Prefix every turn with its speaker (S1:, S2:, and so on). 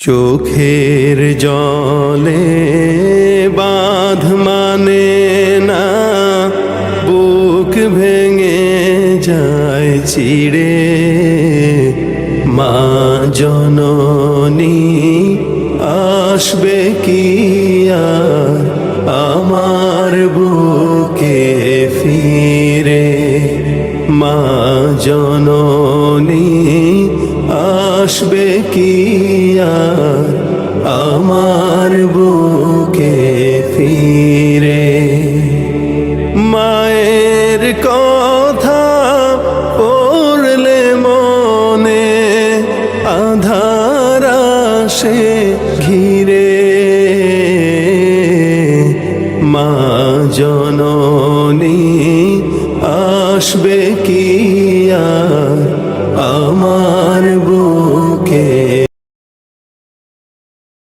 S1: চোখের জলে বাঁধ মানে না, বুক ভেঙে যায় চিড়ে। মা জননী আসবে কি আর আমার বুকে ফিরে। মা জননী আসবে কি আর আমার বুকে ফিরে। মায়ের কথা পড়লে মনে আঁধার আসে ঘিরে।